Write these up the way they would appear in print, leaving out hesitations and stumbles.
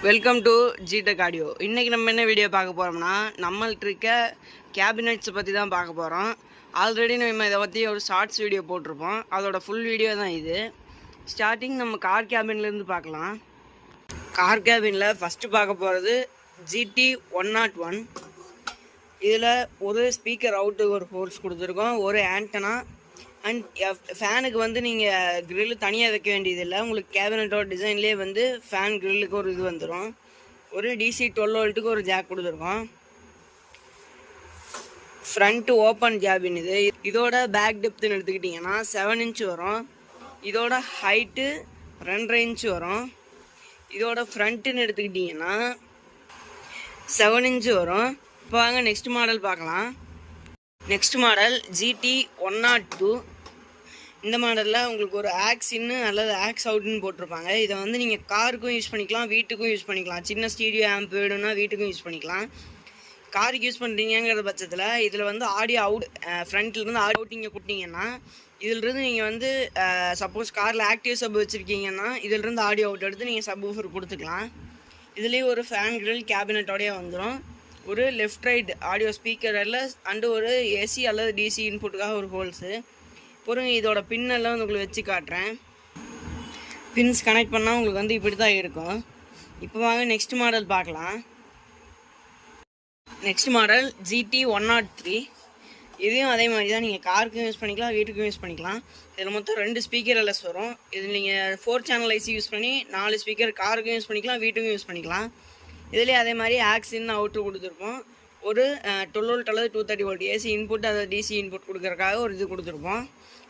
Welcome to ஜிடெக் audio. இன்றைக்கி நம்ம என்ன வீடியோ பார்க்க போகிறோம்னா, நம்மள்ட்ட இருக்க கேபினெட்ஸை பற்றி தான் பார்க்க போகிறோம். ஆல்ரெடி நம்ம இதை பற்றி ஒரு ஷார்ட்ஸ் வீடியோ போட்டிருப்போம். அதோட ஃபுல் வீடியோ தான் இது. ஸ்டார்டிங் நம்ம கார் கேபின்லேருந்து பார்க்கலாம். கார் கேபினில் ஃபஸ்ட்டு பார்க்க போகிறது GT 101. இதில் ஒரு ஸ்பீக்கர் அவுட்டு ஒரு ஃபோர்ஸ் கொடுத்துருக்கோம், ஒரு ஆண்டனா அண்ட் ஃபேனுக்கு வந்து நீங்கள் க்ரில்லு தனியாக வைக்க வேண்டியதில்லை. உங்களுக்கு கேபினட்டோட டிசைன்லேயே வந்து ஃபேன் க்ரில்லுக்கு ஒரு இது வந்துடும். ஒரு DC 12 வோல்ட்டுக்கு ஒரு ஜாக் கொடுத்துருக்கோம். ஃப்ரண்ட்டு ஓப்பன் கேபின் இது. இதோட பேக் டெப்த்துன்னு எடுத்துக்கிட்டிங்கன்னா 7 இன்ச் வரும். இதோட ஹைட்டு 2.5 இன்ச் வரும். இதோட ஃப்ரண்ட்டுன்னு எடுத்துக்கிட்டிங்கன்னா 7 இன்ச் வரும். இப்போ வாங்க நெக்ஸ்ட் மாடல் பார்க்கலாம். Next model GT 102. இந்த மாடலில் உங்களுக்கு ஒரு ஆக்ஸ் இன்னு அல்லது ஆக்ஸ் அவுட்னு போட்டிருப்பாங்க. இதை வந்து நீங்கள் காருக்கும் யூஸ் பண்ணிக்கலாம், வீட்டுக்கும் யூஸ் பண்ணிக்கலாம். சின்ன ஸ்டீரியோ ஆம்ப் வேணும்னா வீட்டுக்கும் யூஸ் பண்ணிக்கலாம். காருக்கு யூஸ் பண்ணுறீங்கிற பட்சத்தில் இதில் வந்து ஆடியோ அவுட் ஃப்ரண்ட்லேருந்து ஆடியோ அவுட் நீங்கள் கொடுத்தீங்கன்னா, இதிலிருந்து நீங்கள் வந்து சப்போஸ் காரில் ஆக்டிவ் சப் வச்சுருக்கீங்கன்னா இதிலிருந்து ஆடியோ அவுட் எடுத்து நீங்கள் சப் ஊஃபர் கொடுத்துக்கலாம். இதுலேயே ஒரு ஃபேன் கிரில் கேபினட்டோடையே வந்துடும். ஒரு லெஃப்ட் ரைட் ஆடியோ ஸ்பீக்கர் எல்லாம் அண்டு ஒரு AC அல்லது DC இன்புட்டுக்காக ஒரு ஹோல்ஸு. பொறுங்க, இதோட பின்னெல்லாம் வந்து உங்களுக்கு வச்சு காட்டுறேன். பின்ஸ் கனெக்ட் பண்ணால் உங்களுக்கு வந்து இப்படி தான் இருக்கும். இப்போ வாங்க நெக்ஸ்ட் மாடல் பார்க்கலாம். Next model GT 103. இதையும் அதே மாதிரி தான், நீங்கள் காருக்கும் யூஸ் பண்ணிக்கலாம், வீட்டுக்கும் யூஸ் பண்ணிக்கலாம். இதில் மொத்தம் 2 ஸ்பீக்கர் எல்எஸ் வரும். இதில் நீங்கள் 4 சேனல் IC யூஸ் பண்ணி 4 ஸ்பீக்கர் காருக்கும் யூஸ் பண்ணிக்கலாம், வீட்டுக்கும் யூஸ் பண்ணிக்கலாம். இதுலேயே அதே மாதிரி ஆக்ஸ் இன் அவுட்ரு கொடுத்துருப்போம். ஒரு 12 வோல்ட் அல்லது 230 வோல்ட் AC இன்புட் அல்லது DC இன்புட் கொடுக்குறக்காக ஒரு இது கொடுத்துருப்போம்.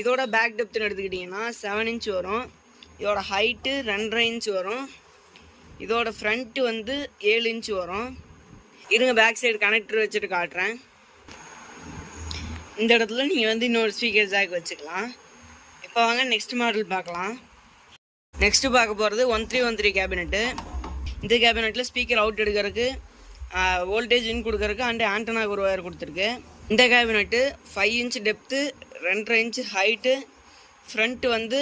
இதோட பேக் டெப்த்துன்னு எடுத்துக்கிட்டிங்கன்னா 7 இன்ச் வரும். இதோட ஹைட்டு 2.5 இன்ச் வரும். இதோட ஃப்ரண்ட்டு வந்து 7 இன்ச் வரும். இருங்க பேக் சைடு கனெக்டர் வச்சுட்டு காட்டுறேன். இந்த இடத்துல நீங்கள் வந்து இன்னொரு ஸ்பீக்கர் ஜாக் வச்சுக்கலாம். இப்போ வாங்க நெக்ஸ்ட் மாடல் பார்க்கலாம். நெக்ஸ்ட்டு பார்க்க போகிறது 1313 கேபினெட்டு. இந்த கேபினெட்டில் ஸ்பீக்கர் அவுட் எடுக்கிறதுக்கு வோல்டேஜ் இன் கொடுக்கறதுக்கு அண்டு ஆண்டனாக்கு ஒரு ஒயர் கொடுத்துருக்கு. இந்த cabinet 5 inch depth, 2.5 inch height, front வந்து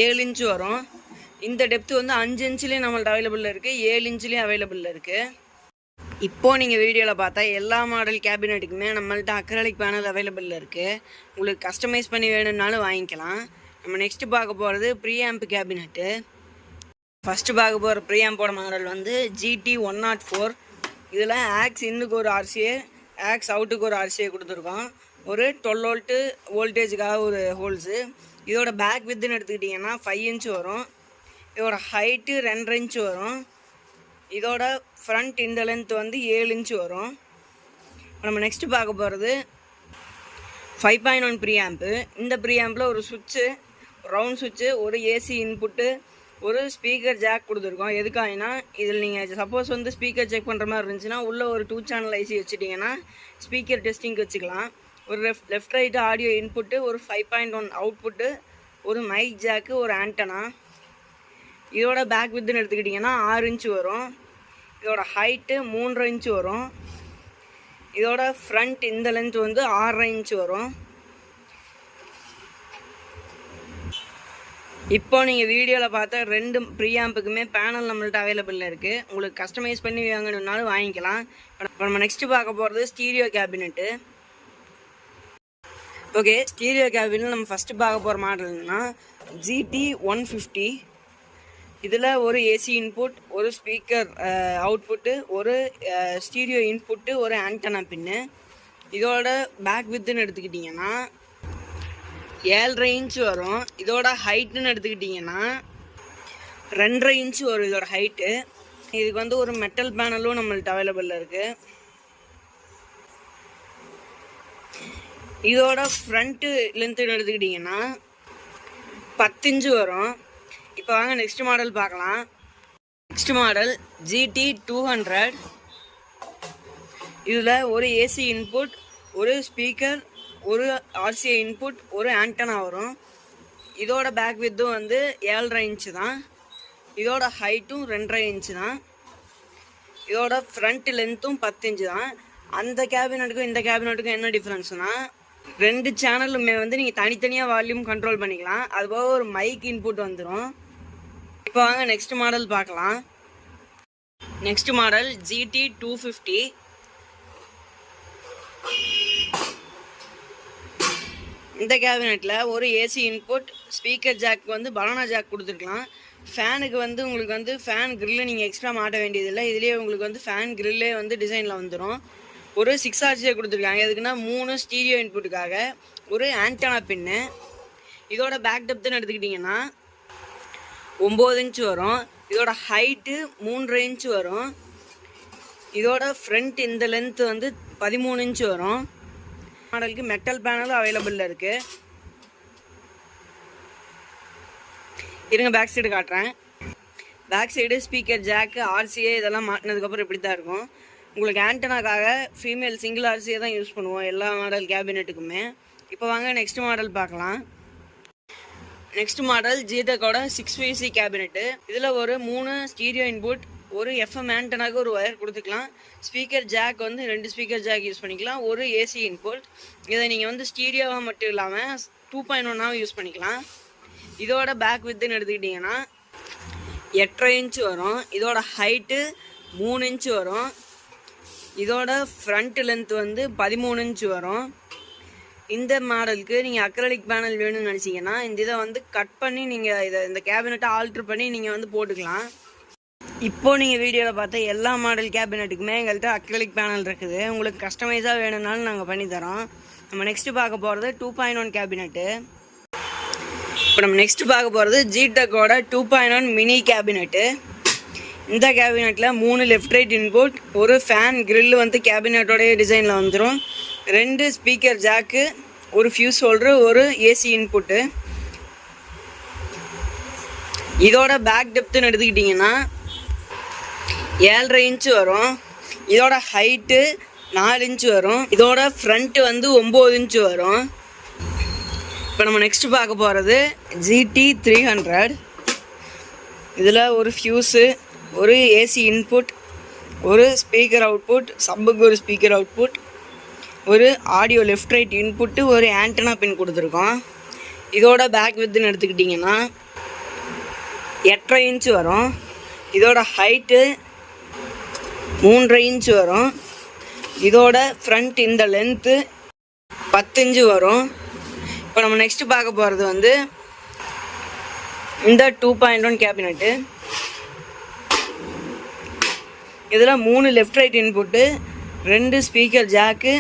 7 இன்ச்சு வரும். இந்த டெப்த்து வந்து 5 இன்ச்லேயும் நம்மள்ட்ட அவைலபிளில் இருக்குது, 7 இன்ச்லேயும் அவைலபிளில் இருக்குது. இப்போது நீங்கள் வீடியோவில் பார்த்தா எல்லா மாடல் கேபினெட்டுக்குமே நம்மள்ட்ட அக்ரலிக் பேனல் அவைலபிளில் இருக்குது. உங்களுக்கு கஸ்டமைஸ் பண்ணி வேணும்னாலும் வாங்கிக்கலாம். நம்ம நெக்ஸ்ட்டு பார்க்க போகிறது ப்ரீஆம்ப் கேபினெட்டு. ஃபஸ்ட்டு பார்க்க போகிற ப்ரீஆம்போட மாடல் வந்து GT 104. இதில் ஆக்ஸ் இன்னுக்கு ஒரு RCA, ஆக்ஸ் அவுட்டுக்கு ஒரு RCA கொடுத்துருக்கோம். ஒரு 12 வோல்ட்டு வோல்டேஜுக்காக ஒரு ஹோல்ஸு. இதோட பேக் வித்துன்னு எடுத்துக்கிட்டிங்கன்னா 5 இன்ச் வரும். இதோட ஹைட்டு 2.5 இன்ச் வரும். இதோட ஃப்ரண்ட் இந்த லென்த் வந்து 7 இன்ச் வரும். நம்ம நெக்ஸ்ட்டு பார்க்க போகிறது 5.1 ப்ரீஆம்பு. இந்த ப்ரீஆம்பில் ஒரு சுவிட்சு, ரவுண்ட் சுவிட்சு, ஒரு AC இன்புட்டு, ஒரு ஸ்பீக்கர் ஜாக் கொடுத்துருக்கோம். எதுக்காகனா இதில் நீங்கள் சப்போஸ் வந்து ஸ்பீக்கர் செக் பண்ணுற மாதிரி இருந்துச்சுன்னா உள்ளே ஒரு 2 சேனல் IC வச்சுட்டிங்கன்னா ஸ்பீக்கர் டெஸ்டிங்க்கு வச்சுக்கலாம். ஒரு லெஃப்ட் ரைட்டு ஆடியோ இன்புட்டு, ஒரு 5.1 அவுட்புட்டு, ஒரு மைக் ஜாக்கு, ஒரு ஆண்டனா. இதோட பேக் வித்துன்னு எடுத்துக்கிட்டிங்கன்னா 6 இன்ச் வரும். இதோட ஹைட்டு 3.5 இன்ச் வரும். இதோட ஃப்ரண்ட் இந்த லென்த் வந்து 6.5 இன்ச் வரும். இப்போ நீங்கள் வீடியோவில் பார்த்தா 2 ப்ரீஆம்புக்குமே பேனல் நம்மள்ட்ட அவைலபிளில் இருக்குது. உங்களுக்கு கஸ்டமைஸ் பண்ணி வாங்கணுன்னாலும் வாங்கிக்கலாம். இப்போ நம்ம நெக்ஸ்ட்டு பார்க்க போகிறது ஸ்டீரியோ கேபினெட்டு. ஓகே, ஸ்டீரியோ கேபினில் நம்ம ஃபஸ்ட்டு பார்க்க போகிற மாடல்னா GT 150. இதில் ஒரு AC இன்புட், ஒரு ஸ்பீக்கர் அவுட்புட்டு, ஒரு ஸ்டீரியோ இன்புட்டு, ஒரு ஆண்டனா பின்னு. இதோட பேக் வித்துன்னு எடுத்துக்கிட்டிங்கன்னா 7.5 இன்ச் வரும். இதோட ஹைட்டுன்னு எடுத்துக்கிட்டிங்கன்னா 2.5 இன்ச் வரும் இதோட ஹைட்டு. இதுக்கு வந்து ஒரு மெட்டல் பேனலும் நம்மள்ட்ட அவைலபிளில் இருக்குது. இதோட ஃப்ரண்ட்டு லென்த்துன்னு எடுத்துக்கிட்டிங்கன்னா 10 இன்ச்சு வரும். இப்போ வாங்க நெக்ஸ்ட் மாடல் பார்க்கலாம். Next model GT 200. இதில் ஒரு AC இன்புட், ஒரு ஸ்பீக்கர், ஒரு RCA இன்புட், ஒரு ஆண்டனா வரும். இதோட பேக் வித்தும் வந்து 7.5 இன்ச்சு தான். இதோட ஹைட்டும் 2.5 இன்ச்சு தான். இதோட ஃப்ரண்ட் லென்த்தும் 10 இன்ச்சு தான். அந்த கேபினட்டுக்கும் இந்த கேபினட்டுக்கும் என்ன டிஃப்ரென்ஸ்னால், 2 சேனலுமே வந்து நீங்கள் தனித்தனியாக வால்யூம் கண்ட்ரோல் பண்ணிக்கலாம். அதுபோக ஒரு மைக் இன்புட் வந்துடும். இப்போ வாங்க நெக்ஸ்ட் மாடல் பார்க்கலாம். Next model GT 250. இந்த கேபினெட்டில் ஒரு ஏசி இன்புட், ஸ்பீக்கர் ஜாக் வந்து பனானா ஜாக் கொடுத்துருக்கலாம். ஃபேனுக்கு வந்து உங்களுக்கு வந்து ஃபேன் கிரில்லு நீங்கள் எக்ஸ்ட்ரா மாட்ட வேண்டியதில்லை. இதுலேயே உங்களுக்கு வந்து ஃபேன் கிரில்லே வந்து டிசைனில் வந்துடும். ஒரு 6 RCA கொடுத்துருக்காங்க. எதுக்குன்னா 3 ஸ்டீரியோ இன்புட்டுக்காக. ஒரு ஆண்டனா பின்னு. இதோட பேக் டெப்த்துன்னு எடுத்துக்கிட்டிங்கன்னா 9 இன்ச் வரும். இதோட ஹைட்டு 3.5 இன்ச் வரும். இதோட ஃப்ரண்ட் இந்த லென்த் வந்து 13 இன்ச் வரும். மாடலுக்கு மெட்டல் பேனலும் அவைலபிளில் இருக்குது. இருங்க பேக் சைடு காட்டுறேன். Back side speaker jack RCA இதெல்லாம் மாட்டினதுக்கப்புறம் இப்படி தான் இருக்கும். உங்களுக்கு ஆண்டனாக்காக ஃபீமேல் சிங்கிள் RCA தான் யூஸ் பண்ணுவோம் எல்லா மாடல் கேபினெட்டுக்குமே. இப்போ வாங்க நெக்ஸ்ட் மாடல் பார்க்கலாம். நெக்ஸ்ட் மாடல் ஜிடெக்கோட 6VC கேபினெட்டு. இதில் ஒரு 3 ஸ்டீரியோ இன்புட், ஒரு FM ஆண்டனாக்கு ஒரு ஒயர் கொடுத்துக்கலாம். ஸ்பீக்கர் ஜாக் வந்து 2 ஸ்பீக்கர் ஜாக் யூஸ் பண்ணிக்கலாம். ஒரு ஏசி இன்புட். இதை நீங்கள் வந்து ஸ்டீரியோவாக மட்டும் இல்லாமல் 2.1 யூஸ் பண்ணிக்கலாம். இதோட பேக் வித்துன்னு எடுத்துக்கிட்டிங்கன்னா 8.5 இன்ச் வரும். இதோட ஹைட்டு 3 இன்ச் வரும். இதோட ஃப்ரண்ட் லென்த் வந்து 13 இன்ச் வரும். இந்த மாடலுக்கு நீங்கள் அக்ரலிக் பேனல் வேணும்னு நினச்சிங்கன்னா இந்த இதை வந்து கட் பண்ணி நீங்கள் இந்த கேபினெட்டை ஆல்ட்ரு பண்ணி நீங்கள் வந்து போட்டுக்கலாம். இப்போது நீங்கள் வீடியோவில் பார்த்த எல்லா மாடல் கேபினெட்டுக்குமே எங்கள்கிட்ட அக்ரலிக் பேனல் இருக்குது. உங்களுக்கு கஸ்டமைஸாக வேணும்னாலும் நாங்கள் பண்ணித்தரோம். நம்ம நெக்ஸ்ட்டு பார்க்க போகிறது 2.1 கேபினெட்டு. இப்போ நம்ம நெக்ஸ்ட் பார்க்க போகிறது ஜிடெக்கோட 2.1 மினி கேபினெட்டு. இந்த கேபினெட்டில் 3 லெஃப்ட் ரைட் இன்புட், ஒரு ஃபேன் கிரில் வந்து கேபினெட்டோடைய டிசைனில் வந்துடும். 2 ஸ்பீக்கர் ஜாக்கு, ஒரு ஃபியூஸ் ஹோல்டரு, ஒரு ஏசி இன்புட்டு. இதோட பேக் டெப்த்துன்னு எடுத்துக்கிட்டிங்கன்னா 7.5 இன்ச் வரும். இதோட ஹைட்டு 4 இன்ச் வரும். இதோட ஃப்ரண்ட்டு வந்து 9 இன்ச் வரும். இப்போ நம்ம நெக்ஸ்ட் பார்க்க போகிறது GT 300. இதில் ஒரு ஃபியூஸு, ஒரு ஏசி இன்புட், ஒரு ஸ்பீக்கர் அவுட்புட், சப்புக்கு ஒரு ஸ்பீக்கர் அவுட்புட், ஒரு ஆடியோ லெஃப்ட் ரைட் இன்புட்டு, ஒரு ஆண்டனா பின் கொடுத்துருக்கோம். இதோட பேக் வித்துன்னு எடுத்துக்கிட்டிங்கன்னா 8.5 இன்ச் வரும். இதோட ஹைட்டு 3.5 இன்ச் வரும். இதோட ஃப்ரண்ட் இந்த லென்த்து 10 இன்ச்சு வரும். இப்போ நம்ம நெக்ஸ்ட் பார்க்க போகிறது வந்து இந்த 2.1 கேபினெட்டு. இதில் 3 left right input, 2 speaker jack,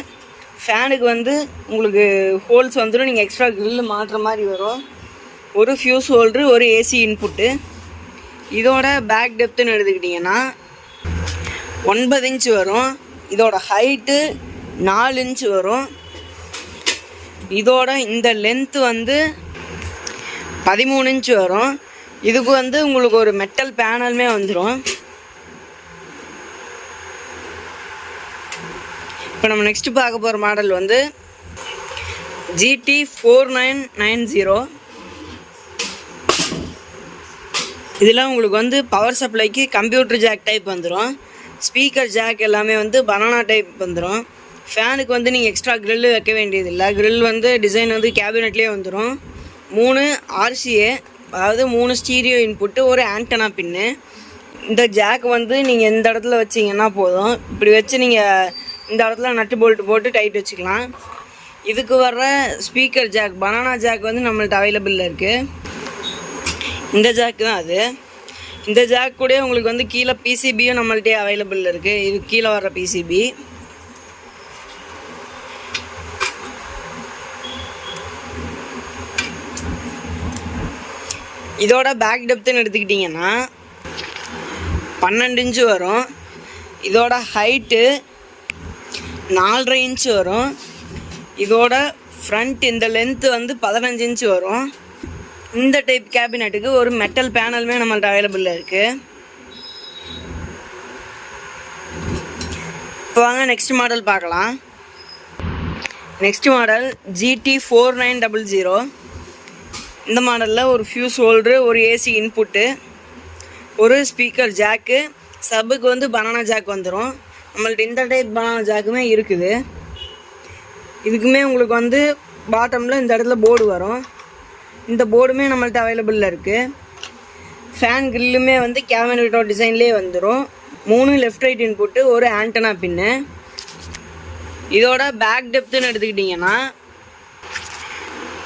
ஃபேனுக்கு வந்து உங்களுக்கு ஹோல்ஸ் வந்துடும். நீங்கள் எக்ஸ்ட்ரா கிரில்லு மாட்டுற மாதிரி வரும். ஒரு ஃபியூஸ் ஹோல்டரு, ஒரு ஏசி இன்புட்டு. இதோட பேக் டெப்த்துன்னு எடுத்துக்கிட்டிங்கன்னா 9 இன்ச் வரும். இதோட ஹைட்டு 4 இன்ச் வரும். இதோட இந்த லென்த்து வந்து 13 இன்ச் வரும். இதுக்கு வந்து உங்களுக்கு ஒரு மெட்டல் பேனலுமே வந்துடும். இப்போ நம்ம நெக்ஸ்ட் பார்க்க போகிற மாடல் வந்து GT 4990. இதில் உங்களுக்கு வந்து பவர் சப்ளைக்கு கம்ப்யூட்டர் ஜாக் டைப் வந்துடும். ஸ்பீக்கர் ஜாக் எல்லாமே வந்து பனானா டைப் வந்துடும். ஃபேனுக்கு வந்து நீங்கள் எக்ஸ்ட்ரா கிரில்லு வைக்க வேண்டியதில்லை. கிரில் வந்து டிசைன் வந்து கேபினெட்லேயே வந்துடும். 3 RCA, அதாவது 3 ஸ்டீரியோ இன்புட்டு, ஒரு ஆண்டனா பின்னு. இந்த ஜாக் வந்து நீங்கள் எந்த இடத்துல வச்சிங்கன்னா போதும். இப்படி வச்சு நீங்கள் இந்த இடத்துல நட்டு போல்ட்டு போட்டு டைட் வச்சுக்கலாம். இதுக்கு வர்ற ஸ்பீக்கர் ஜாக், பனானா ஜாக் வந்து நம்மள்ட்ட அவைலபிளில் இருக்குது. இந்த ஜாக் தான் அது. இந்த ஜாக் கூட உங்களுக்கு வந்து கீழே PCBயும் நம்மள்ட்டே அவைலபிளில் இருக்குது. இது கீழே வர்ற PCB. இதோட பேக் டெப்த்துன்னு எடுத்துக்கிட்டிங்கன்னா 12 இன்ச்சு வரும். இதோட ஹைட்டு 4.5 இன்ச் வரும். இதோட ஃப்ரண்ட் இந்த லென்த்து வந்து 15 இன்ச் வரும். இந்த டைப் கேபினெட்டுக்கு ஒரு மெட்டல் பேனலுமே நம்மள்ட்ட அவைலபிளில் இருக்குது. இப்போ வாங்க நெக்ஸ்ட் மாடல் பார்க்கலாம். Next model GT 4900. இந்த மாடலில் ஒரு ஃபியூஸ் ஹோல்டரு, ஒரு ஏசி இன்புட்டு, ஒரு ஸ்பீக்கர் ஜாக்கு, சப்புக்கு வந்து பனானா ஜாக் வந்துடும். நம்மள்ட்ட இந்த டைப் பனானா ஜாக்குமே இருக்குது. இதுக்குமே உங்களுக்கு வந்து பாட்டமில் இந்த இடத்துல போர்டு வரும். இந்த போர்டுமே நம்மள்ட்ட அவைலபிளில் இருக்குது. ஃபேன் கிரில்லுமே வந்து கேபினெட்டோட டிசைன்லேயே வந்துடும். 3 லெஃப்ட் ரைட் இன்புட்டு, ஒரு ஆண்டனா பின்னு. இதோட பேக் டெப்த்துன்னு எடுத்துக்கிட்டிங்கன்னா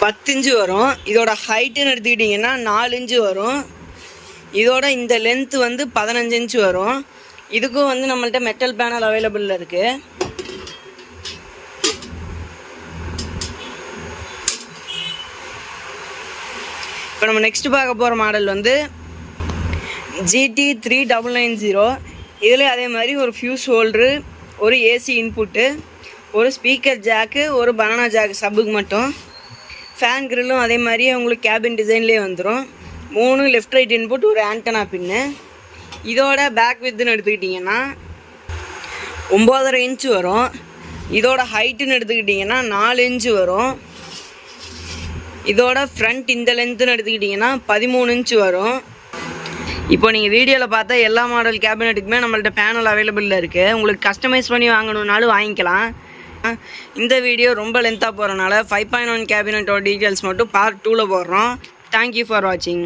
10 இன்ச்சு வரும். இதோட ஹைட்டுன்னு எடுத்துக்கிட்டிங்கன்னா 4 இன்ச்சு வரும். இதோட இந்த லென்த்து வந்து 15 இன்ச்சு வரும். இதுக்கும் வந்து நம்மள்ட்ட மெட்டல் பேனல் அவைலபிளில் இருக்குது. இப்போ நம்ம நெக்ஸ்ட் பார்க்க போகிற மாடல் வந்து GT3990. இதில் அதே மாதிரி ஒரு ஃபியூஸ் ஹோல்டரு, ஒரு ஏசி இன்புட்டு, ஒரு ஸ்பீக்கர் ஜாக்கு, ஒரு பனானா ஜாக்கு சப்புக்கு மட்டும். ஃபேன் கிரில்லும் அதே மாதிரியே உங்களுக்கு கேபின் டிசைன்லேயே வந்துடும். 3 லெஃப்ட் ரைட் இன்புட், ஒரு ஆண்டனா பின்னு. இதோட பேக் வித்துன்னு எடுத்துக்கிட்டிங்கன்னா 9.5 இன்ச்சு வரும். இதோட ஹைட்டுன்னு எடுத்துக்கிட்டிங்கன்னா 4 இன்ச்சு வரும். இதோட ஃப்ரண்ட் இந்த லென்த்துன்னு எடுத்துக்கிட்டிங்கன்னா 13 இன்ச்சு வரும். இப்போ நீங்கள் வீடியோவில் பார்த்தா எல்லா மாடல் கேபினெட்டுக்குமே நம்மள்ட்ட பேனல் அவைலபிளில் இருக்குது. உங்களுக்கு கஸ்டமைஸ் பண்ணி வாங்கணுன்னாலும் வாங்கிக்கலாம். இந்த வீடியோ ரொம்ப லென்த்தாக போகிறனால 5.1 கேபினெட்டோட டீட்டெயில்ஸ் மட்டும் பார்ட் 2ல் போடுறோம். தேங்க்யூ ஃபார் வாட்சிங்.